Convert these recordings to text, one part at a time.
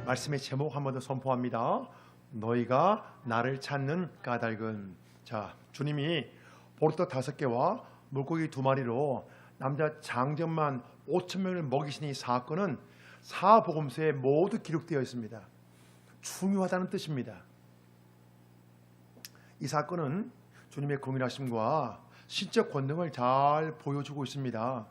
말씀의 제목 한 번 더 선포합니다. 너희가 나를 찾는 까닭은. 자, 주님이 보리떡 5개와 물고기 2마리로 남자 장정만 5,000명을 먹이신 이 사건은 사복음서에 모두 기록되어 있습니다. 중요하다는 뜻입니다. 이 사건은 주님의 공일하심과 신적 권능을 잘 보여주고 있습니다.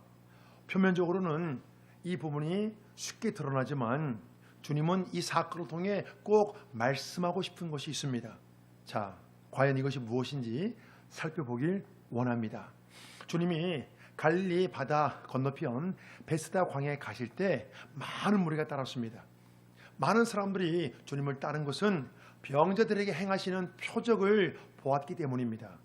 표면적으로는 이 부분이 쉽게 드러나지만 주님은 이 사건을 통해 꼭 말씀하고 싶은 것이 있습니다. 자, 과연 이것이 무엇인지 살펴보길 원합니다. 주님이 갈릴리 바다 건너편 베스다 광야에 가실 때 많은 무리가 따랐습니다. 많은 사람들이 주님을 따른 것은 병자들에게 행하시는 표적을 보았기 때문입니다.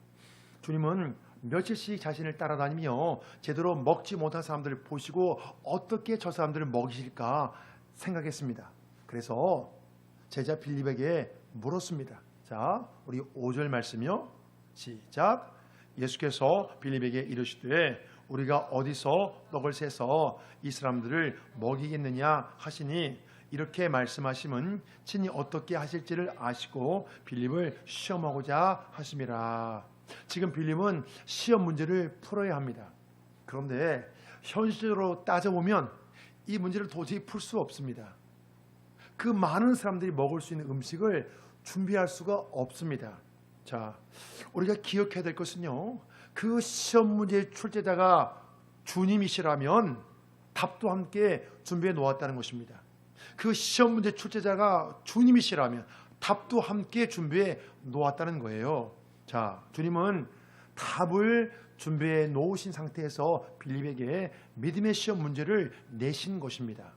주님은 며칠씩 자신을 따라다니며 제대로 먹지 못한 사람들을 보시고 어떻게 저 사람들을 먹이실까 생각했습니다. 그래서 제자 빌립에게 물었습니다. 자, 우리 5절 말씀이요. 시작. 예수께서 빌립에게 이르시되 우리가 어디서 떡을 세서 이 사람들을 먹이겠느냐 하시니 이렇게 말씀하심은 친히 어떻게 하실지를 아시고 빌립을 시험하고자 하심이라. 지금 빌립은 시험 문제를 풀어야 합니다. 그런데 현실적으로 따져보면 이 문제를 도저히 풀 수 없습니다. 그 많은 사람들이 먹을 수 있는 음식을 준비할 수가 없습니다. 자, 우리가 기억해야 될 것은요, 그 시험 문제의 출제자가 주님이시라면 답도 함께 준비해 놓았다는 것입니다. 그 시험 문제 출제자가 주님이시라면 답도 함께 준비해 놓았다는 거예요. 자, 주님은 답을 준비해 놓으신 상태에서 빌립에게 믿음의 시험 문제를 내신 것입니다.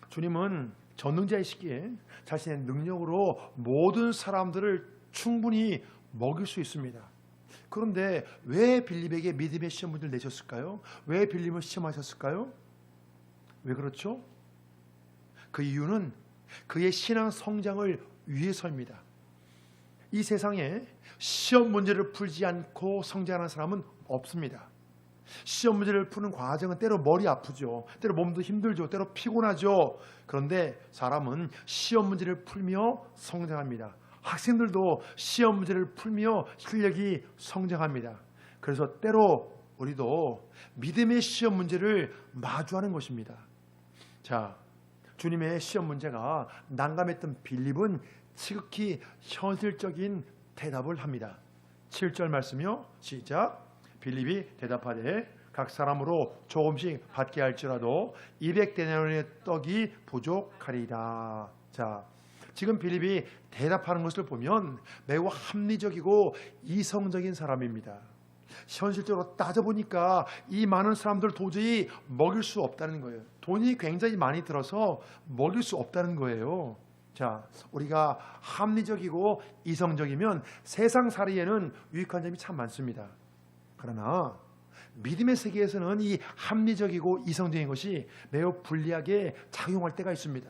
주님은 전능자이시기에 자신의 능력으로 모든 사람들을 충분히 먹일 수 있습니다. 그런데 왜 빌립에게 믿음의 시험 문제를 내셨을까요? 왜 빌립을 시험하셨을까요? 왜 그렇죠? 그 이유는 그의 신앙 성장을 위해서입니다. 이 세상에 시험 문제를 풀지 않고 성장하는 사람은 없습니다. 시험 문제를 푸는 과정은 때로 머리 아프죠. 때로 몸도 힘들죠. 때로 피곤하죠. 그런데 사람은 시험 문제를 풀며 성장합니다. 학생들도 시험 문제를 풀며 실력이 성장합니다. 그래서 때로 우리도 믿음의 시험 문제를 마주하는 것입니다. 자, 주님의 시험 문제가 난감했던 빌립은 지극히 현실적인 대답을 합니다. 7절 말씀이요. 시작. 빌립이 대답하되 각 사람으로 조금씩 받게 할지라도 200데나리온의 떡이 부족하리라. 자, 지금 빌립이 대답하는 것을 보면 매우 합리적이고 이성적인 사람입니다. 현실적으로 따져보니까 이 많은 사람들 도저히 먹일 수 없다는 거예요. 돈이 굉장히 많이 들어서 먹일 수 없다는 거예요. 자, 우리가 합리적이고 이성적이면 세상살이에는 유익한 점이 참 많습니다. 그러나 믿음의 세계에서는 이 합리적이고 이성적인 것이 매우 불리하게 작용할 때가 있습니다.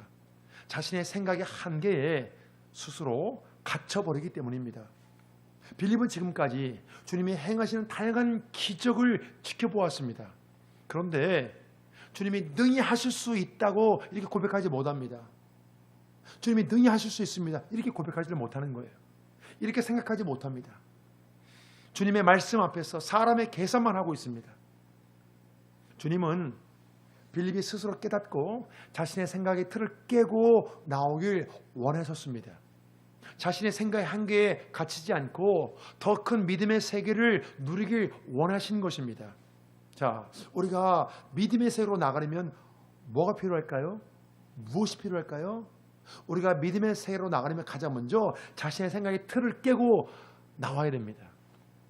자신의 생각의 한계에 스스로 갇혀버리기 때문입니다. 빌립은 지금까지 주님이 행하시는 다양한 기적을 지켜보았습니다. 그런데 주님이 능히 하실 수 있다고 이렇게 고백하지 못합니다. 주님이 능히 하실 수 있습니다. 이렇게 고백하지 못하는 거예요. 이렇게 생각하지 못합니다. 주님의 말씀 앞에서 사람의 계산만 하고 있습니다. 주님은 빌립이 스스로 깨닫고 자신의 생각의 틀을 깨고 나오길 원하셨습니다. 자신의 생각의 한계에 갇히지 않고 더 큰 믿음의 세계를 누리길 원하신 것입니다. 자, 우리가 믿음의 세계로 나가려면 뭐가 필요할까요? 무엇이 필요할까요? 우리가 믿음의 세계로 나가려면 가장 먼저 자신의 생각의 틀을 깨고 나와야 됩니다.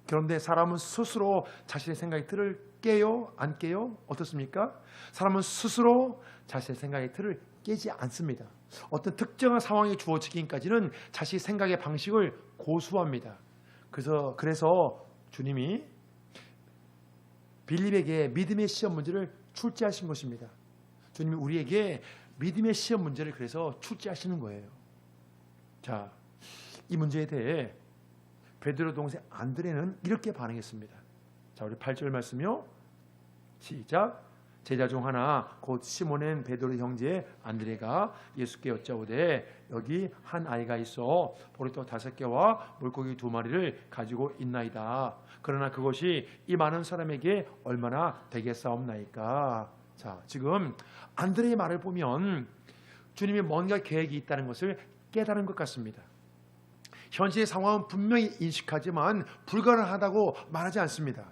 그런데 사람은 스스로 자신의 생각의 틀을 깨요? 안 깨요? 어떻습니까? 사람은 스스로 자신의 생각의 틀을 깨지 않습니다. 어떤 특정한 상황이 주어지기까지는 자신의 생각의 방식을 고수합니다. 그래서 주님이 빌립에게 믿음의 시험 문제를 출제하신 것입니다. 주님이 우리에게 믿음의 시험 문제를 그래서 출제하시는 거예요. 자, 이 문제에 대해 베드로 동생 안드레는 이렇게 반응했습니다. 자, 우리 8절 말씀이요. 시작. 제자 중 하나 곧 시몬은 베드로의 형제 안드레가 예수께 여짜오되 여기 한 아이가 있어 보리떡 5개와 물고기 2마리를 가지고 있나이다. 그러나 그것이 이 많은 사람에게 얼마나 되겠사옵나이까. 자, 지금 안드레의 말을 보면 주님이 뭔가 계획이 있다는 것을 깨달은 것 같습니다. 현실의 상황은 분명히 인식하지만 불가능하다고 말하지 않습니다.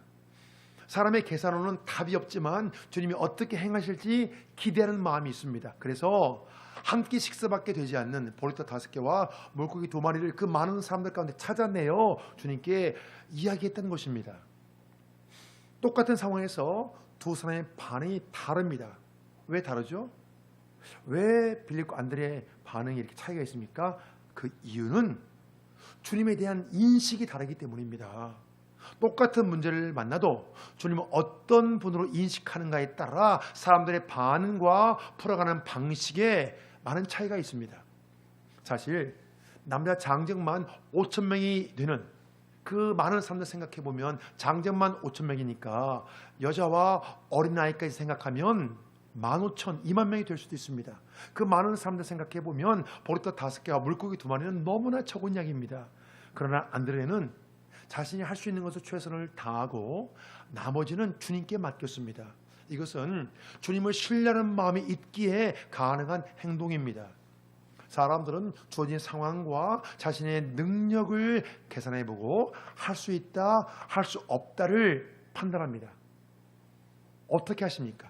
사람의 계산으로는 답이 없지만 주님이 어떻게 행하실지 기대하는 마음이 있습니다. 그래서 한 끼 식사밖에 되지 않는 보리떡 5개와 물고기 2마리를 그 많은 사람들 가운데 찾아내어 주님께 이야기했다는 것입니다. 똑같은 상황에서 두 사람의 반응이 다릅니다. 왜 다르죠? 왜 빌립과 안드레의 반응이 이렇게 차이가 있습니까? 그 이유는 주님에 대한 인식이 다르기 때문입니다. 똑같은 문제를 만나도 주님은 어떤 분으로 인식하는가에 따라 사람들의 반응과 풀어가는 방식에 많은 차이가 있습니다. 사실 남자 장정만 5천 명이 되는 그 많은 사람들 생각해 보면 장정만 5천 명이니까 여자와 어린아이까지 생각하면 15,000, 2만 명이 될 수도 있습니다. 그 많은 사람들 생각해 보면 보리떡 5개와 물고기 2마리는 너무나 적은 양입니다. 그러나 안드레는 자신이 할 수 있는 것을 최선을 다하고 나머지는 주님께 맡겼습니다. 이것은 주님을 신뢰하는 마음이 있기에 가능한 행동입니다. 사람들은 주어진 상황과 자신의 능력을 계산해보고 할 수 있다, 할 수 없다를 판단합니다. 어떻게 하십니까?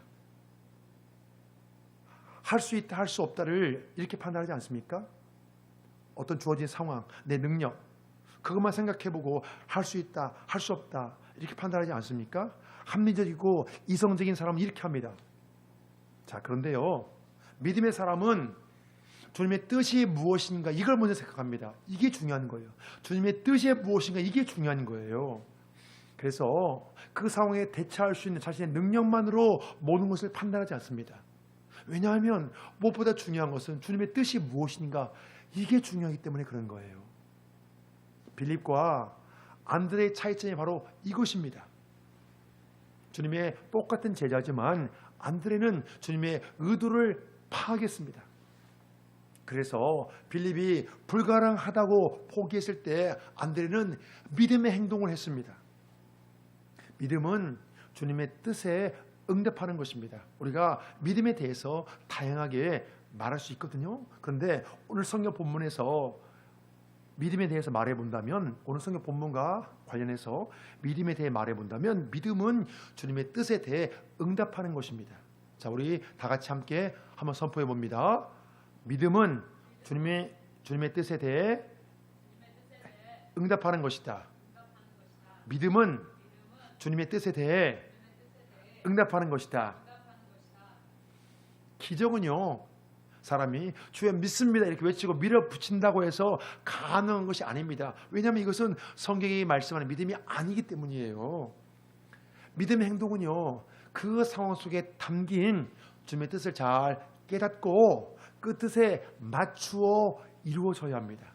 할 수 있다, 할 수 없다를 이렇게 판단하지 않습니까? 어떤 주어진 상황, 내 능력, 그것만 생각해보고 할 수 있다, 할 수 없다 이렇게 판단하지 않습니까? 합리적이고 이성적인 사람은 이렇게 합니다. 자, 그런데요, 믿음의 사람은 주님의 뜻이 무엇인가 이걸 먼저 생각합니다. 이게 중요한 거예요. 주님의 뜻이 무엇인가 이게 중요한 거예요. 그래서 그 상황에 대처할 수 있는 자신의 능력만으로 모든 것을 판단하지 않습니다. 왜냐하면 무엇보다 중요한 것은 주님의 뜻이 무엇인가 이게 중요하기 때문에 그런 거예요. 빌립과 안드레의 차이점이 바로 이것입니다. 주님의 똑같은 제자지만 안드레는 주님의 의도를 파악했습니다. 그래서 빌립이 불가능하다고 포기했을 때 안드레는 믿음의 행동을 했습니다. 믿음은 주님의 뜻에 응답하는 것입니다. 우리가 믿음에 대해서 다양하게 말할 수 있거든요. 그런데 오늘 성경 본문에서 믿음에 대해서 말해본다면, 오늘 성경 본문과 관련해서 믿음에 대해 말해본다면 믿음은 주님의 뜻에 대해 응답하는 것입니다. 자, 우리 다 같이 함께 한번 선포해 봅니다. 믿음은 주님의 뜻에 대해 응답하는 것이다. 믿음은 주님의 뜻에 대해 응답하는 것이다. 기적은요, 사람이 주여 믿습니다 이렇게 외치고 밀어붙인다고 해서 가능한 것이 아닙니다. 왜냐하면 이것은 성경이 말씀하는 믿음이 아니기 때문이에요. 믿음의 행동은요, 그 상황 속에 담긴 주님의 뜻을 잘 깨닫고 그 뜻에 맞추어 이루어져야 합니다.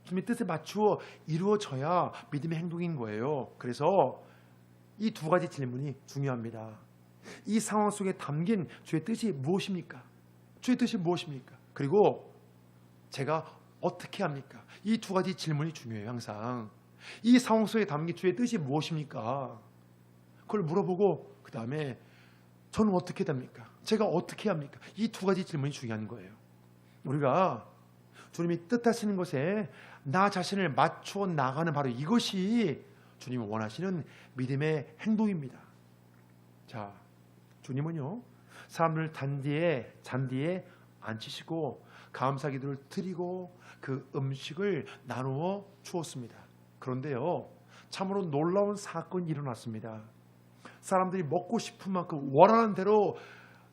주님의 뜻에 맞추어 이루어져야 믿음의 행동인 거예요. 그래서 이 두 가지 질문이 중요합니다. 이 상황 속에 담긴 주의 뜻이 무엇입니까? 주의 뜻이 무엇입니까? 그리고 제가 어떻게 합니까? 이 두 가지 질문이 중요해요. 항상 이 상황 속에 담긴 주의 뜻이 무엇입니까? 그걸 물어보고 그 다음에 저는 어떻게 됩니까? 제가 어떻게 합니까? 이 두 가지 질문이 중요한 거예요. 우리가 주님이 뜻하시는 것에 나 자신을 맞춰 나가는 바로 이것이 주님이 원하시는 믿음의 행동입니다. 자, 주님은요, 사람을 잔디에 앉히시고 감사기도를 드리고 그 음식을 나누어 주었습니다. 그런데요, 참으로 놀라운 사건이 일어났습니다. 사람들이 먹고 싶은 만큼 원하는 대로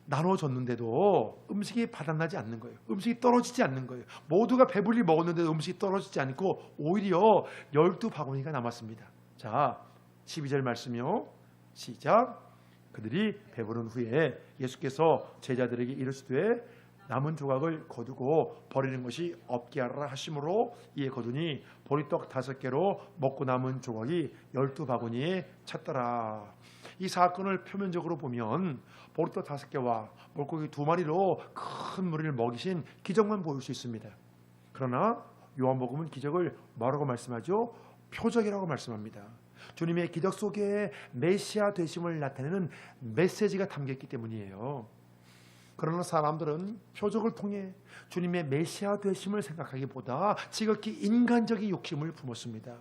나눠줬는데도 음식이 바닥나지 않는 거예요. 음식이 떨어지지 않는 거예요. 모두가 배불리 먹었는데도 음식이 떨어지지 않고 오히려 12바구니가 남았습니다. 자, 12절 말씀이요. 시작. 그들이 배부른 후에 예수께서 제자들에게 이르시되 남은 조각을 거두고 버리는 것이 없게 하라 하심으로 이에 거두니 보리떡 5개로 먹고 남은 조각이 12바구니에 찼더라. 이 사건을 표면적으로 보면 보리떡 5개와 물고기 2마리로 큰 무리를 먹이신 기적만 보일 수 있습니다. 그러나 요한복음은 기적을 뭐라고 말씀하죠? 표적이라고 말씀합니다. 주님의 기적 속에 메시아 되심을 나타내는 메시지가 담겼기 때문이에요. 그러나 사람들은 표적을 통해 주님의 메시아 되심을 생각하기보다 지극히 인간적인 욕심을 품었습니다.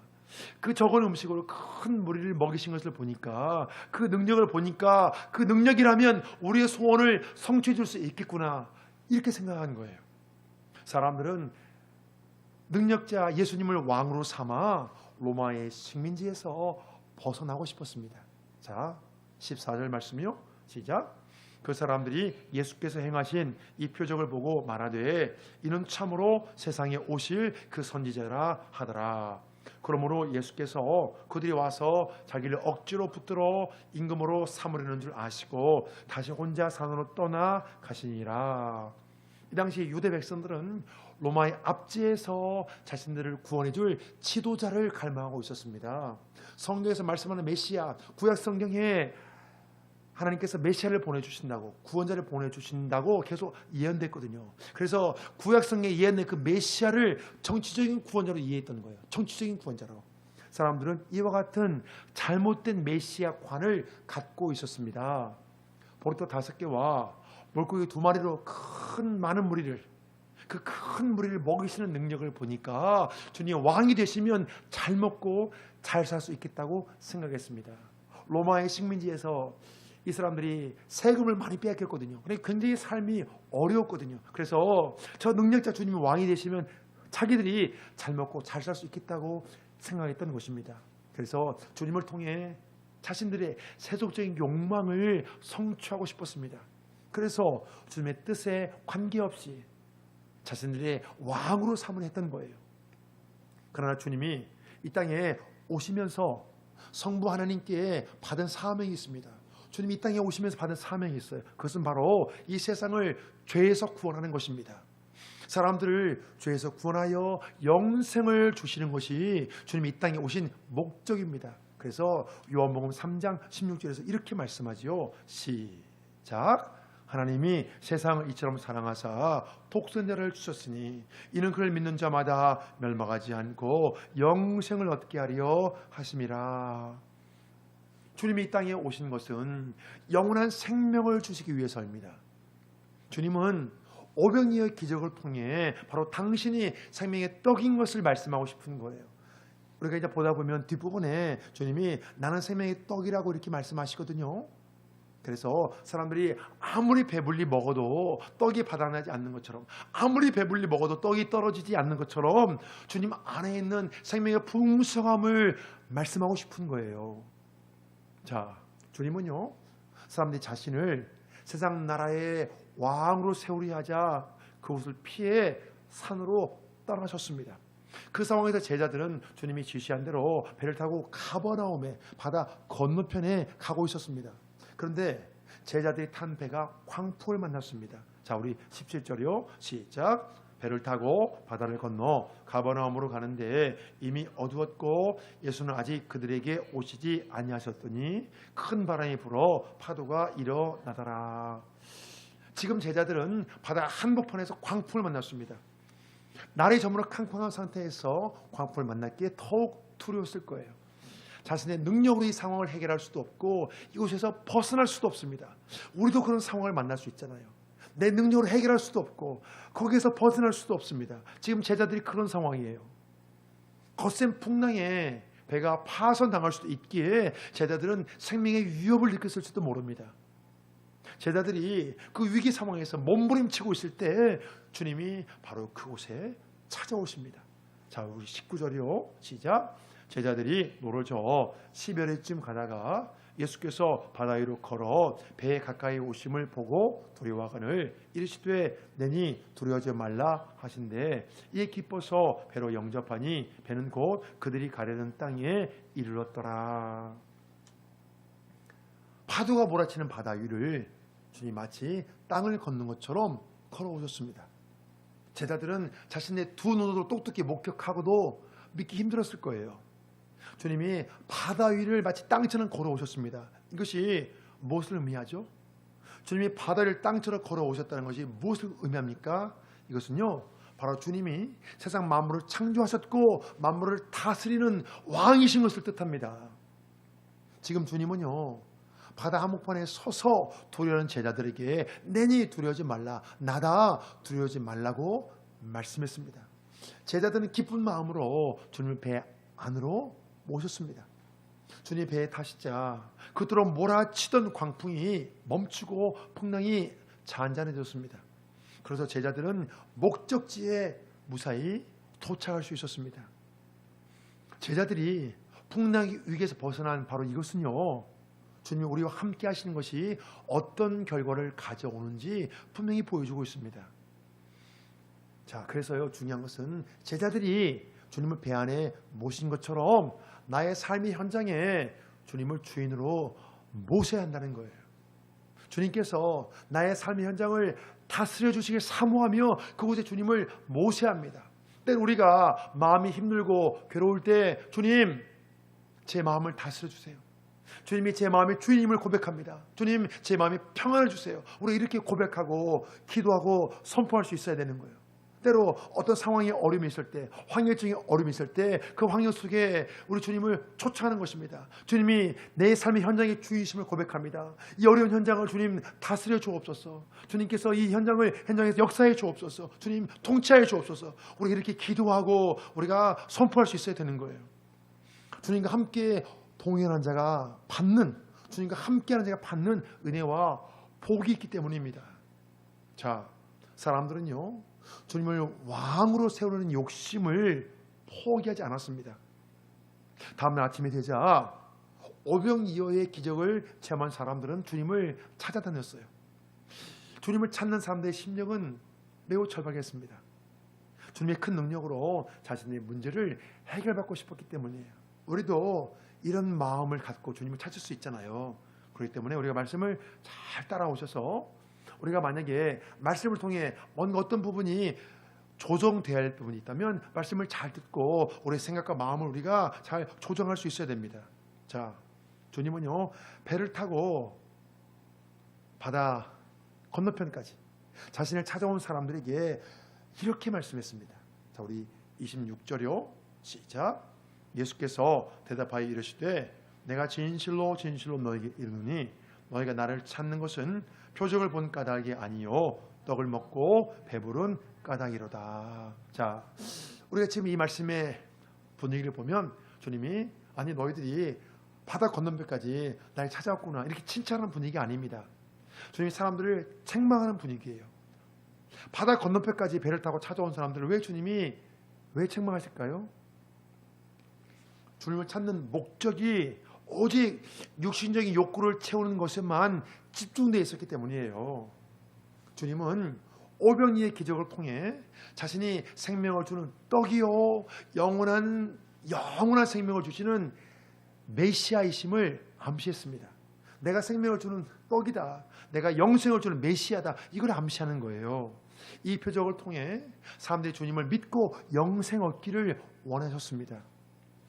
그 적은 음식으로 큰 무리를 먹이신 것을 보니까, 그 능력을 보니까 그 능력이라면 우리의 소원을 성취해 줄 수 있겠구나, 이렇게 생각한 거예요. 사람들은 능력자 예수님을 왕으로 삼아 로마의 식민지에서 벗어나고 싶었습니다. 자, 14절 말씀이요. 시작. 그 사람들이 예수께서 행하신 이 표적을 보고 말하되 이는 참으로 세상에 오실 그 선지자라 하더라. 그러므로 예수께서 그들이 와서 자기를 억지로 붙들어 임금으로 삼으려는 줄 아시고 다시 혼자 산으로 떠나 가시니라. 이 당시 유대 백성들은 로마의 압제에서 자신들을 구원해 줄 지도자를 갈망하고 있었습니다. 성경에서 말씀하는 메시아, 구약 성경에 하나님께서 메시아를 보내주신다고, 구원자를 보내주신다고 계속 예언됐거든요. 그래서 구약 성경에 예언된 그 메시아를 정치적인 구원자로 이해했던 거예요. 정치적인 구원자로. 사람들은 이와 같은 잘못된 메시아관을 갖고 있었습니다. 보리떡 5개와 물고기 2마리로 많은 무리를, 그 큰 무리를 먹이시는 능력을 보니까 주님 왕이 되시면 잘 먹고 잘 살 수 있겠다고 생각했습니다. 로마의 식민지에서 이 사람들이 세금을 많이 빼앗겼거든요. 그래서 굉장히 삶이 어려웠거든요. 그래서 저 능력자 주님이 왕이 되시면 자기들이 잘 먹고 잘 살 수 있겠다고 생각했던 것입니다. 그래서 주님을 통해 자신들의 세속적인 욕망을 성취하고 싶었습니다. 그래서 주님의 뜻에 관계없이 자신들의 왕으로 삼으려 했던 거예요. 그러나 주님이 이 땅에 오시면서 성부 하나님께 받은 사명이 있습니다. 주님이 이 땅에 오시면서 받은 사명이 있어요. 그것은 바로 이 세상을 죄에서 구원하는 것입니다. 사람들을 죄에서 구원하여 영생을 주시는 것이 주님이 이 땅에 오신 목적입니다. 그래서 요한복음 3장 16절에서 이렇게 말씀하지요. 시작. 하나님이 세상을 이처럼 사랑하사 독생자를 주셨으니 이는 그를 믿는 자마다 멸망하지 않고 영생을 얻게 하려 하심이라. 주님이 이 땅에 오신 것은 영원한 생명을 주시기 위해서입니다. 주님은 오병이어의 기적을 통해 바로 당신이 생명의 떡인 것을 말씀하고 싶은 거예요. 우리가 이제 보다 보면 뒷부분에 주님이 나는 생명의 떡이라고 이렇게 말씀하시거든요. 그래서 사람들이 아무리 배불리 먹어도 떡이 바닥나지 않는 것처럼, 아무리 배불리 먹어도 떡이 떨어지지 않는 것처럼 주님 안에 있는 생명의 풍성함을 말씀하고 싶은 거예요. 자, 주님은요, 사람들이 자신을 세상 나라의 왕으로 세우려 하자 그곳을 피해 산으로 떠나셨습니다. 그 상황에서 제자들은 주님이 지시한 대로 배를 타고 가버나움에 바다 건너편에 가고 있었습니다. 그런데 제자들이 탄 배가 광풍을 만났습니다. 자, 우리 17절이요. 시작. 배를 타고 바다를 건너 가버나움으로 가는데 이미 어두웠고 예수는 아직 그들에게 오시지 아니하셨더니 큰 바람이 불어 파도가 일어나더라. 지금 제자들은 바다 한복판에서 광풍을 만났습니다. 날이 저물어 캄캄한 상태에서 광풍을 만났기에 더욱 두려웠을 거예요. 자신의 능력으로 이 상황을 해결할 수도 없고 이곳에서 벗어날 수도 없습니다. 우리도 그런 상황을 만날 수 있잖아요. 내 능력으로 해결할 수도 없고 거기에서 벗어날 수도 없습니다. 지금 제자들이 그런 상황이에요. 거센 풍랑에 배가 파손당할 수도 있기에 제자들은 생명의 위협을 느꼈을지도 모릅니다. 제자들이 그 위기 상황에서 몸부림치고 있을 때 주님이 바로 그곳에 찾아오십니다. 자, 우리 19절이요. 시작. 제자들이 노를 저어 10여리쯤 가다가 예수께서 바다 위로 걸어 배에 가까이 오심을 보고 두려워하거늘 이르시되 내니 두려워하지 말라 하신대 이에 기뻐서 배로 영접하니 배는 곧 그들이 가려는 땅에 이르렀더라. 파도가 몰아치는 바다 위를 주님 마치 땅을 걷는 것처럼 걸어오셨습니다. 제자들은 자신의 두 눈으로 똑똑히 목격하고도 믿기 힘들었을 거예요. 주님이 바다 위를 마치 땅처럼 걸어오셨습니다. 이것이 무엇을 의미하죠? 주님이 바다를 땅처럼 걸어오셨다는 것이 무엇을 의미합니까? 이것은요, 바로 주님이 세상 만물을 창조하셨고 만물을 다스리는 왕이신 것을 뜻합니다. 지금 주님은요, 바다 한복판에 서서 두려워하는 제자들에게 내니 두려워하지 말라, 나다 두려워하지 말라고 말씀했습니다. 제자들은 기쁜 마음으로 주님을 배 안으로 모셨습니다. 주님 배에 타시자 그토록 몰아치던 광풍이 멈추고 풍랑이 잔잔해졌습니다. 그래서 제자들은 목적지에 무사히 도착할 수 있었습니다. 제자들이 풍랑 위기에서 벗어난 바로 이것은요, 주님이 우리와 함께 하시는 것이 어떤 결과를 가져오는지 분명히 보여주고 있습니다. 자, 그래서요, 중요한 것은 제자들이 주님을 배 안에 모신 것처럼 나의 삶의 현장에 주님을 주인으로 모셔야 한다는 거예요. 주님께서 나의 삶의 현장을 다스려 주시길 사모하며 그곳에 주님을 모셔야 합니다. 때로 우리가 마음이 힘들고 괴로울 때 주님, 제 마음을 다스려 주세요. 주님이 제 마음의 주인임을 고백합니다. 주님, 제 마음에 평안을 주세요. 우리 이렇게 고백하고 기도하고 선포할 수 있어야 되는 거예요. 때로 어떤 상황에 어려움이 있을 때, 환경적인 어려움이 있을 때 그 환경 속에 우리 주님을 초청하는 것입니다. 주님이 내 삶의 현장의 주인이심을 고백합니다. 이 어려운 현장을 주님 다스려 주옵소서. 주님께서 이 현장에서 역사해 주옵소서. 주님 통치하여 주옵소서. 우리 이렇게 기도하고 우리가 선포할 수 있어야 되는 거예요. 주님과 함께 동행하는 자가 받는, 주님과 함께하는 자가 받는 은혜와 복이 있기 때문입니다. 자, 사람들은요, 주님을 왕으로 세우려는 욕심을 포기하지 않았습니다. 다음날 아침이 되자 오병이어의 기적을 체험한 사람들은 주님을 찾아다녔어요. 주님을 찾는 사람들의 심령은 매우 절박했습니다. 주님의 큰 능력으로 자신의 문제를 해결받고 싶었기 때문이에요. 우리도 이런 마음을 갖고 주님을 찾을 수 있잖아요. 그렇기 때문에 우리가 말씀을 잘 따라오셔서 우리가 만약에 말씀을 통해 뭔가 어떤 부분이 조정돼야 할 부분이 있다면 말씀을 잘 듣고 우리의 생각과 마음을 우리가 잘 조정할 수 있어야 됩니다. 자, 주님은요, 배를 타고 바다 건너편까지 자신을 찾아온 사람들에게 이렇게 말씀했습니다. 자, 우리 26절요. 시작. 예수께서 대답하여 이르시되 내가 진실로 진실로 너에게 이르노니 너희가 나를 찾는 것은 표적을 본 까닭이 아니요 떡을 먹고 배부른 까닭이로다. 자, 우리가 지금 이 말씀의 분위기를 보면 주님이 아니 너희들이 바다 건너편까지 날 찾아왔구나 이렇게 칭찬하는 분위기가 아닙니다. 주님이 사람들을 책망하는 분위기예요. 바다 건너편까지 배를 타고 찾아온 사람들을 왜 주님이 왜 책망하실까요? 주님을 찾는 목적이 오직 육신적인 욕구를 채우는 것에만 집중되어 있었기 때문이에요. 주님은 오병이의 기적을 통해 자신이 생명을 주는 떡이요 영원한 생명을 주시는 메시아이심을 암시했습니다. 내가 생명을 주는 떡이다. 내가 영생을 주는 메시아다. 이걸 암시하는 거예요. 이 표적을 통해 사람들이 주님을 믿고 영생 얻기를 원하셨습니다.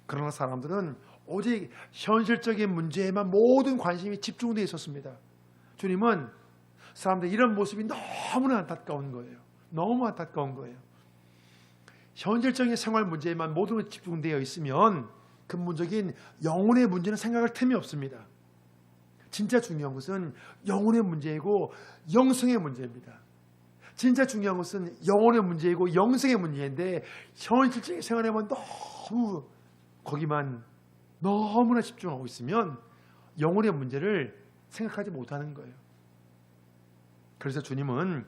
그러나 사람들은 오직 현실적인 문제에만 모든 관심이 집중되어 있었습니다. 주님은 사람들의 이런 모습이 너무나 안타까운 거예요. 너무 안타까운 거예요. 현실적인 생활 문제에만 모든 집중되어 있으면 근본적인 영혼의 문제는 생각할 틈이 없습니다. 진짜 중요한 것은 영혼의 문제이고 영생의 문제입니다. 진짜 중요한 것은 영혼의 문제이고 영생의 문제인데 현실적인 생활에만 너무 거기만 너무나 집중하고 있으면 영혼의 문제를 생각하지 못하는 거예요. 그래서 주님은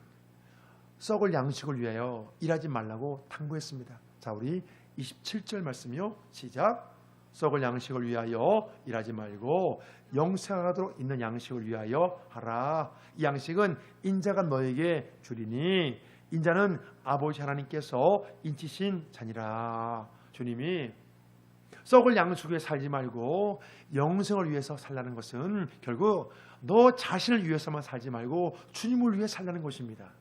썩을 양식을 위하여 일하지 말라고 당부했습니다. 자, 우리 27절 말씀이요. 시작. 썩을 양식을 위하여 일하지 말고 영생하도록 있는 양식을 위하여 하라. 이 양식은 인자가 너에게 주리니 인자는 아버지 하나님께서 인치신 자니라. 주님이 썩을 양식을 위해 살지 말고 영생을 위해서 살라는 것은 결국 너 자신을 위해서만 살지 말고 주님을 위해 살라는 것입니다.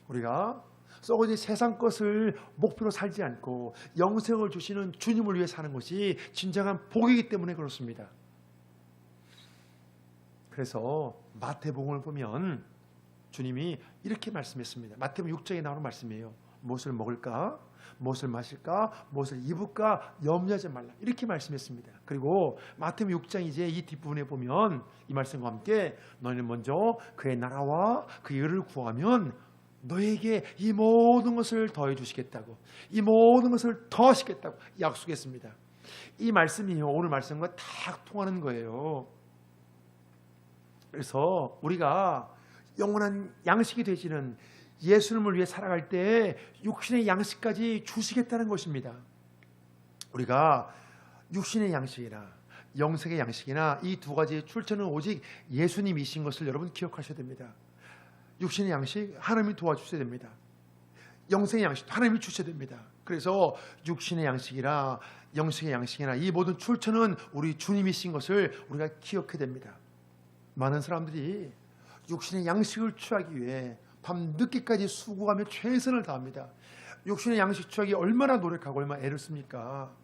우리가 썩어진 세상 것을 목표로 살지 않고 영생을 주시는 주님을 위해 사는 것이 진정한 복이기 때문에 그렇습니다. 그래서 마태복음을 보면 주님이 이렇게 말씀했습니다. 마태복음 6장에 나오는 말씀이에요. 무엇을 먹을까? 무엇을 마실까? 무엇을 입을까? 염려하지 말라. 이렇게 말씀했습니다. 그리고 마태복음 6장 이제 이 뒷부분에 보면 이 말씀과 함께 너희는 먼저 그의 나라와 그의 의를 구하면 너에게 이 모든 것을 더해 주시겠다고, 이 모든 것을 더하시겠다고 약속했습니다. 이 말씀이 오늘 말씀과 다 통하는 거예요. 그래서 우리가 영원한 양식이 되시는 예수님을 위해 살아갈 때 육신의 양식까지 주시겠다는 것입니다. 우리가 육신의 양식이나 영생의 양식이나 이 두 가지의 출처는 오직 예수님이신 것을 여러분 기억하셔야 됩니다. 육신의 양식 하나님이 도와주셔야 됩니다. 영생의 양식 하나님이 주셔야 됩니다. 그래서 육신의 양식이나 영생의 양식이나 이 모든 출처는 우리 주님이신 것을 우리가 기억해야 됩니다. 많은 사람들이 육신의 양식을 취하기 위해 밤 늦게까지 수고하며 최선을 다합니다. 육신의 양식 취하기 얼마나 노력하고 얼마나 애를 씁니까?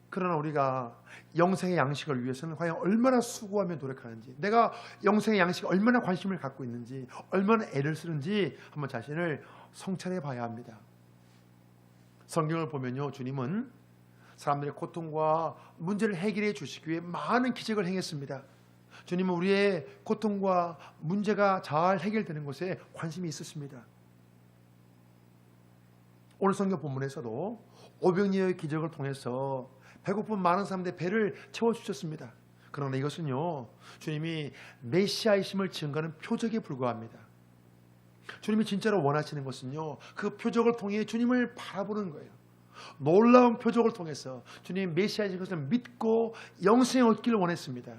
그러나 우리가 영생의 양식을 위해서는 과연 얼마나 수고하며 노력하는지, 내가 영생의 양식에 얼마나 관심을 갖고 있는지, 얼마나 애를 쓰는지 한번 자신을 성찰해 봐야 합니다. 성경을 보면요, 주님은 사람들의 고통과 문제를 해결해 주시기 위해 많은 기적을 행했습니다. 주님은 우리의 고통과 문제가 잘 해결되는 것에 관심이 있으십니다. 오늘 성경 본문에서도 오병이어의 기적을 통해서 배고픈 많은 사람들의 배를 채워주셨습니다. 그러나 이것은요, 주님이 메시아이심을 증거하는 표적에 불과합니다. 주님이 진짜로 원하시는 것은요, 그 표적을 통해 주님을 바라보는 거예요. 놀라운 표적을 통해서 주님 메시아이신 것을 믿고 영생을 얻기를 원했습니다.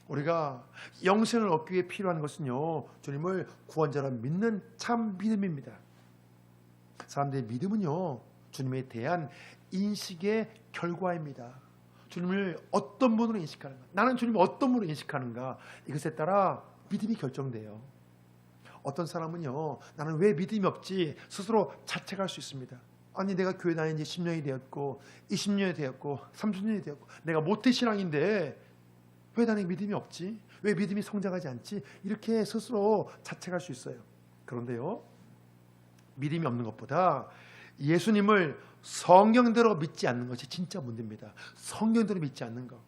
우리가 영생을 얻기 위해 필요한 것은요, 주님을 구원자로 믿는 참 믿음입니다. 사람들의 믿음은요, 주님에 대한 인식의 결과입니다. 주님을 어떤 분으로 인식하는가, 나는 주님을 어떤 분으로 인식하는가, 이것에 따라 믿음이 결정돼요. 어떤 사람은요, 나는 왜 믿음이 없지 스스로 자책할 수 있습니다. 아니, 내가 교회 다닌 지 10년이 되었고 20년이 되었고 30년이 되었고 내가 모태신앙인데 왜 나는 믿음이 없지? 왜 믿음이 성장하지 않지? 이렇게 스스로 자책할 수 있어요. 그런데요, 믿음이 없는 것보다 예수님을 성경대로 믿지 않는 것이 진짜 문제입니다. 성경대로 믿지 않는 것.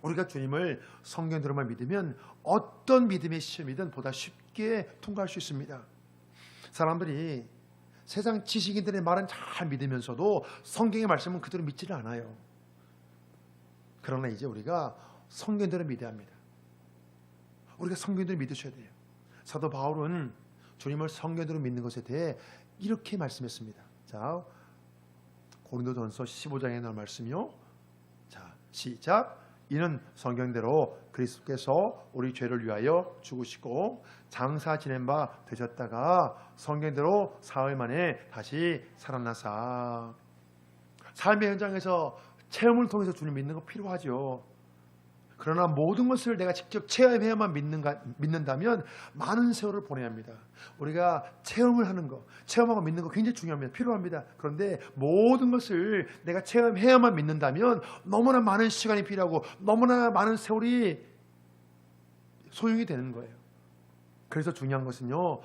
우리가 주님을 성경대로만 믿으면 어떤 믿음의 시험이든 보다 쉽게 통과할 수 있습니다. 사람들이 세상 지식인들의 말은 잘 믿으면서도 성경의 말씀은 그대로 믿지를 않아요. 그러나 이제 우리가 성경대로 믿어야 합니다. 우리가 성경대로 믿으셔야 돼요. 사도 바울은 주님을 성경대로 믿는 것에 대해 이렇게 말씀했습니다. 자, 고린도전서 15장에 나온 말씀이요. 자, 시작. 이는 성경대로 그리스도께서 우리 죄를 위하여 죽으시고 장사 지낸 바 되셨다가 성경대로 사흘 만에 다시 살아나사. 삶의 현장에서 체험을 통해서 주님 믿는 거 필요하죠. 그러나 모든 것을 내가 직접 체험해야만 믿는다면 많은 세월을 보내야 합니다. 우리가 체험을 하는 거, 체험하고 믿는 거 굉장히 중요합니다. 필요합니다. 그런데 모든 것을 내가 체험해야만 믿는다면 너무나 많은 시간이 필요하고 너무나 많은 세월이 소용이 되는 거예요. 그래서 중요한 것은요,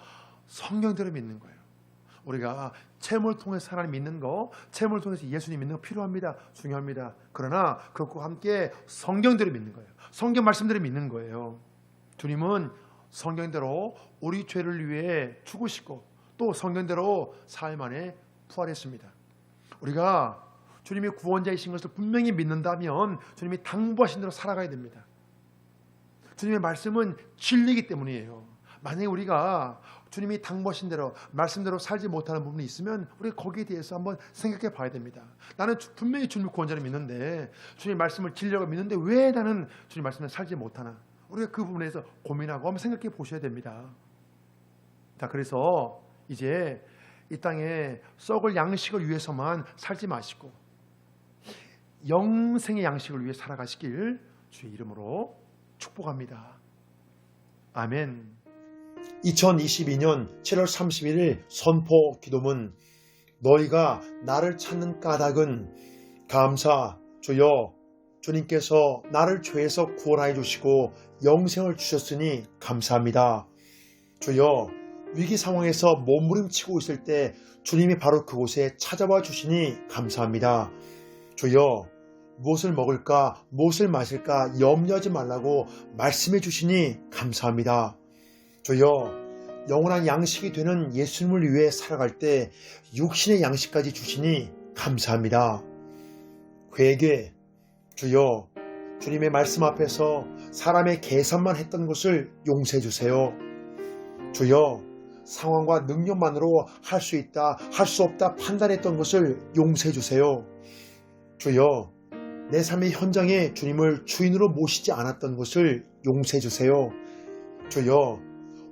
성경대로 믿는 거예요. 우리가 체험을 통해서 하나님 믿는 거, 체험을 통해서 예수님 믿는 거 필요합니다. 중요합니다. 그러나 그것과 함께 성경대로 믿는 거예요. 성경 말씀대로 믿는 거예요. 주님은 성경대로 우리 죄를 위해 죽으시고 또 성경대로 사흘 만에 부활했습니다. 우리가 주님이 구원자이신 것을 분명히 믿는다면 주님이 당부하신 대로 살아가야 됩니다. 주님의 말씀은 진리이기 때문이에요. 만약에 우리가 주님이 당부하신 대로 말씀대로 살지 못하는 부분이 있으면 우리가 거기에 대해서 한번 생각해 봐야 됩니다. 나는 분명히 주님을 구원자를 믿는데, 주님 말씀을 진리라고 믿는데 왜 나는 주님 말씀대로 살지 못하나? 우리가 그 부분에서 고민하고 한번 생각해 보셔야 됩니다. 자, 그래서 이제 이 땅에 썩을 양식을 위해서만 살지 마시고 영생의 양식을 위해 살아가시길 주의 이름으로 축복합니다. 아멘. 2022년 7월 31일 선포 기도문. 너희가 나를 찾는 까닭은 감사 주여 주님께서 나를 죄에서 구원하여 주시고 영생을 주셨으니 감사합니다. 주여, 위기 상황에서 몸부림치고 있을 때 주님이 바로 그곳에 찾아와 주시니 감사합니다. 주여, 무엇을 먹을까, 무엇을 마실까 염려하지 말라고 말씀해 주시니 감사합니다. 주여, 영원한 양식이 되는 예수님을 위해 살아갈 때 육신의 양식까지 주시니 감사합니다. 회개, 주여, 주님의 말씀 앞에서 사람의 계산만 했던 것을 용서해 주세요. 주여, 상황과 능력만으로 할 수 있다, 할 수 없다 판단했던 것을 용서해 주세요. 주여, 내 삶의 현장에 주님을 주인으로 모시지 않았던 것을 용서해 주세요. 주여,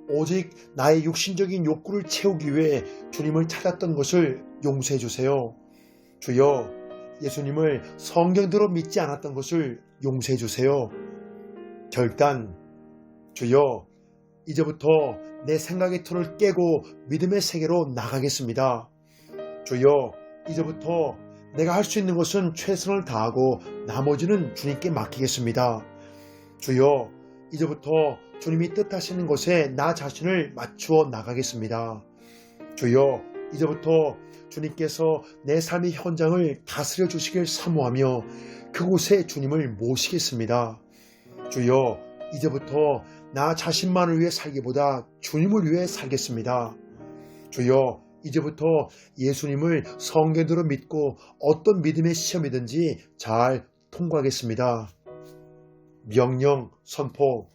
오직 나의 육신적인 욕구를 채우기 위해 주님을 찾았던 것을 용서해 주세요. 주여, 예수님을 성경대로 믿지 않았던 것을 용서해 주세요. 결단, 주여, 이제부터 내 생각의 틀을 깨고 믿음의 세계로 나가겠습니다. 주여, 이제부터 내가 할 수 있는 것은 최선을 다하고 나머지는 주님께 맡기겠습니다. 주여, 이제부터 주님이 뜻하시는 것에 나 자신을 맞추어 나가겠습니다. 주여, 이제부터 주님께서 내 삶의 현장을 다스려 주시길 사모하며 그곳에 주님을 모시겠습니다. 주여, 이제부터 나 자신만을 위해 살기보다 주님을 위해 살겠습니다. 주여, 이제부터 예수님을 성경대로 믿고 어떤 믿음의 시험이든지 잘 통과하겠습니다. 명령 선포.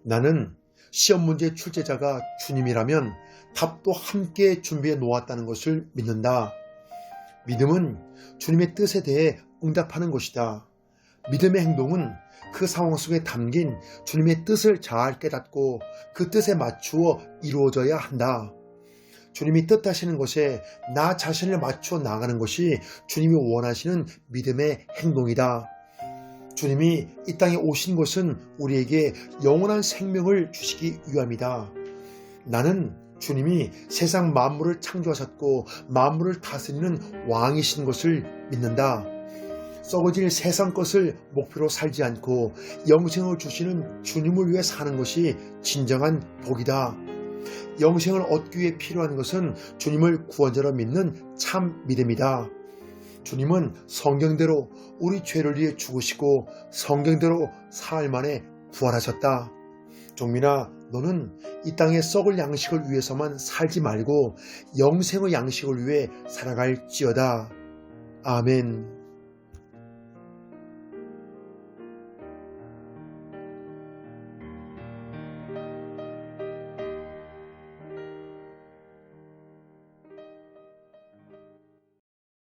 나는 시험 문제 출제자가 주님이라면 답도 함께 준비해 놓았다는 것을 믿는다. 믿음은 주님의 뜻에 대해 응답하는 것이다. 믿음의 행동은 그 상황 속에 담긴 주님의 뜻을 잘 깨닫고 그 뜻에 맞추어 이루어져야 한다. 주님이 뜻하시는 것에 나 자신을 맞추어 나가는 것이 주님이 원하시는 믿음의 행동이다. 주님이 이 땅에 오신 것은 우리에게 영원한 생명을 주시기 위함이다. 나는 주님이 세상 만물을 창조하셨고 만물을 다스리는 왕이신 것을 믿는다. 썩어질 세상 것을 목표로 살지 않고 영생을 주시는 주님을 위해 사는 것이 진정한 복이다. 영생을 얻기 위해 필요한 것은 주님을 구원자로 믿는 참 믿음이다. 주님은 성경대로 우리 죄를 위해 죽으시고 성경대로 사흘 만에 부활하셨다. 종민아, 너는 이 땅의 썩을 양식을 위해서만 살지 말고 영생의 양식을 위해 살아갈지어다. 아멘.